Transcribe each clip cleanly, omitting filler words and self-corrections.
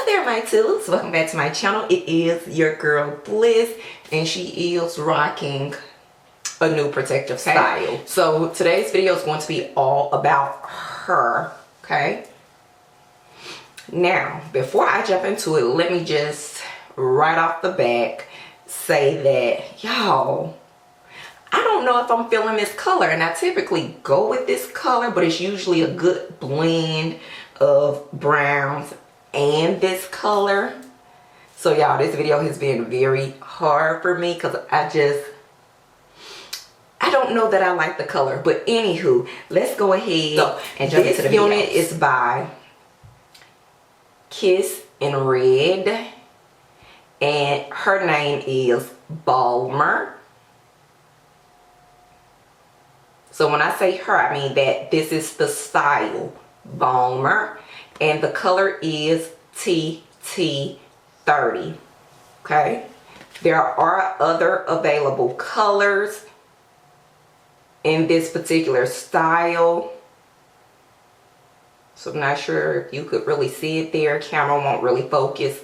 there, my tulips. Welcome back to my channel. It is your girl Bliss, and she is rocking a new protective style. So today's video is going to be all about her, okay? Now, before I jump into it, let me just right off the back say that, y'all, I don't know if I'm feeling this color, and I typically go with this color, but it's usually a good blend of browns and this color. So y'all, this video has been very hard for me because I don't know that I like the color. But anywho, let's go ahead and jump into the video. This unit is by Kiss in Red, and her name is BALMER. So when I say her, I mean that this is the style BALMER, and the color is TT30. Okay, there are other available colors in this particular style, so I'm not sure if you could really see it there. Camera won't really focus.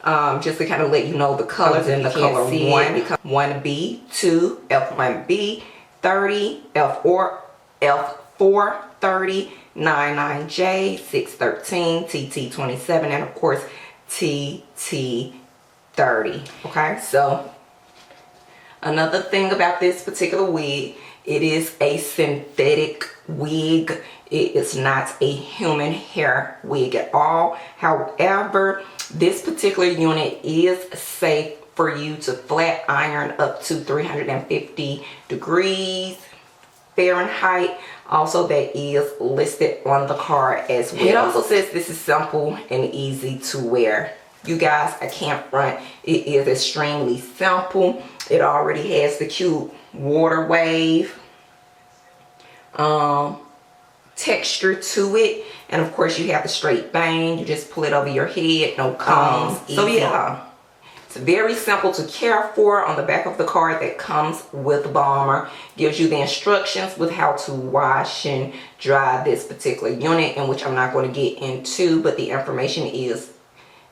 Just to kind of let you know the colors in the color 1B, 2, F1B, 30, F4, 30, 99J, 613, TT27, and of course TT30. Okay, so another thing about this particular wig, it is a synthetic wig. It is not a human hair wig at all. However, this particular unit is safe for you to flat iron up to 350 degrees Fahrenheit. Also, that is listed on the card as well. It also says this is simple and easy to wear. You guys, I can't front. It is extremely simple. It already has the cute water wave texture to it, and of course you have the straight bang. You just pull it over your head, no combs. So yeah, it's very simple to care for. On the back of the card that comes with BALMER gives you the instructions with how to wash and dry this particular unit, in which I'm not going to get into, but the information is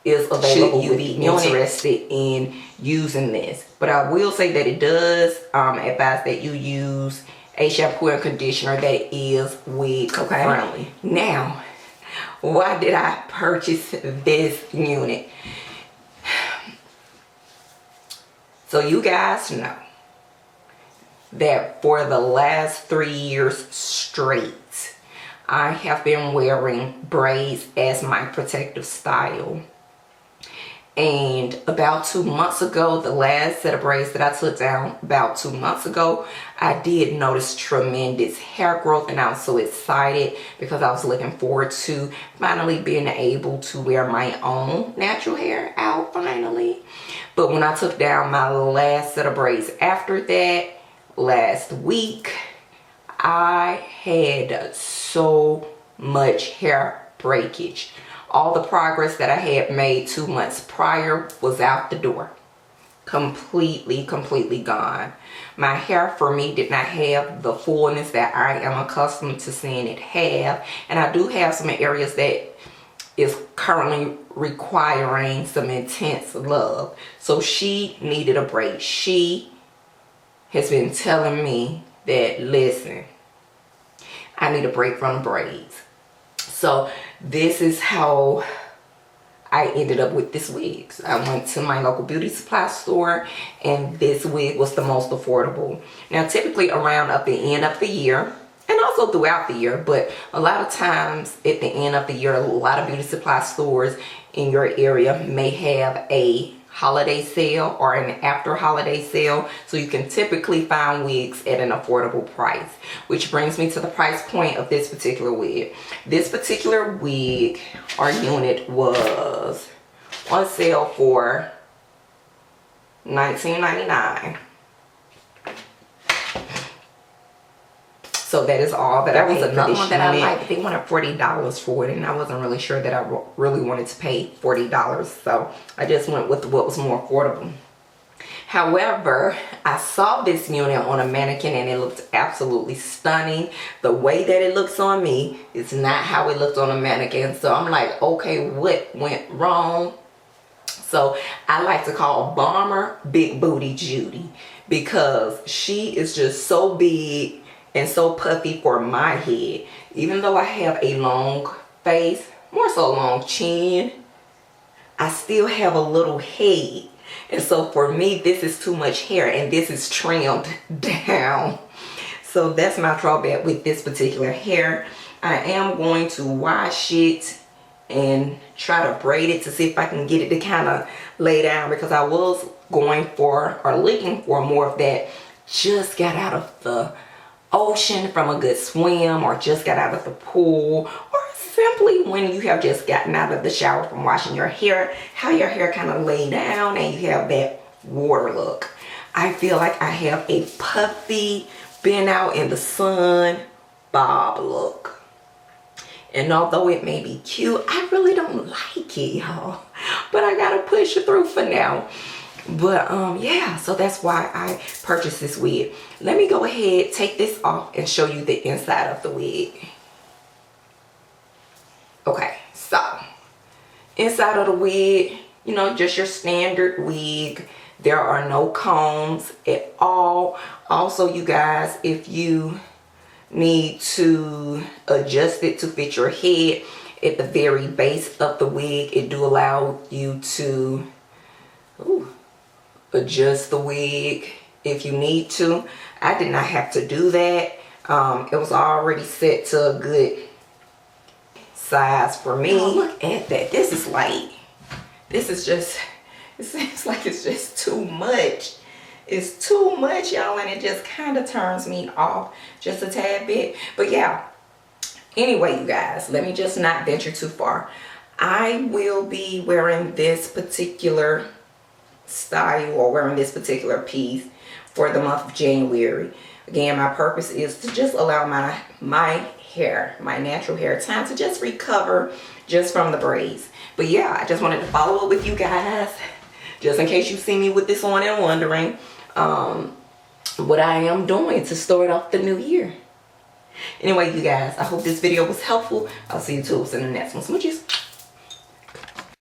available should you be interested in using this. But I will say that it does advise that you use a shampoo and conditioner that is wig friendly. Now, why did I purchase this unit? So you guys know that for the last 3 years straight, I have been wearing braids as my protective style. And about 2 months ago, the last set of braids that I took down about 2 months ago, I did notice tremendous hair growth, and I was so excited because I was looking forward to finally being able to wear my own natural hair out finally. But when I took down my last set of braids after that, last week, I had so much hair breakage. All the progress that I had made 2 months prior was out the door. Completely gone. My hair, for me, did not have the fullness that I am accustomed to seeing it have. And I do have some areas that is currently requiring some intense love. So she needed a break. She has been telling me that, listen, I need a break from the braids. So this is how I ended up with this wig. I went to my local beauty supply store, and this wig was the most affordable. Now, typically around at the end of the year, and also throughout the year, but a lot of times at the end of the year, a lot of beauty supply stores in your area may have a holiday sale or an after holiday sale, so you can typically find wigs at an affordable price, which brings me to the price point of this particular wig. This particular wig or unit was on sale for $19.99. So that is all that I paid for this unit. That was another one that I liked. They wanted $40 for it, and I wasn't really sure that I really wanted to pay $40. So I just went with what was more affordable. However, I saw this unit on a mannequin and it looked absolutely stunning. The way that it looks on me is not how it looked on a mannequin. So I'm like, okay, what went wrong? So I like to call BALMER Big Booty Judy because she is just so big and so puffy for my head. Even though I have a long face, more so long chin, I still have a little head. And so for me, this is too much hair and this is trimmed down. So that's my drawback with this particular hair. I am going to wash it and try to braid it to see if I can get it to kind of lay down, because I was going for or looking for more of that just got out of the ocean from a good swim, or just got out of the pool, or simply when you have just gotten out of the shower from washing your hair, how your hair kind of lay down and you have that water look. I feel like I have a puffy, been out in the sun bob look. And although it may be cute, I really don't like it, y'all. But I gotta push it through for now. But yeah, so that's why I purchased this wig. Let me go ahead, take this off and show you the inside of the wig. Okay, so inside of the wig, you know, just your standard wig. There are no combs at all. Also, you guys, if you need to adjust it to fit your head, at the very base of the wig, it do allow you to adjust the wig if you need to. I did not have to do that. It was already set to a good size for me. Oh, look at that. This is light. This is just, it seems like it's just too much. It's too much, y'all, and it just kind of turns me off just a tad bit. But yeah, anyway, you guys, let me just not venture too far. I will be wearing this particular style, or wearing this particular piece for the month of January. Again, my purpose is to just allow my hair, my natural hair, time to just recover just from the braids. But yeah, I just wanted to follow up with you guys, just in case you see me with this on and wondering what I am doing to start off the new year. Anyway, you guys, I hope this video was helpful. I'll see you tubes in the next one. Smooches.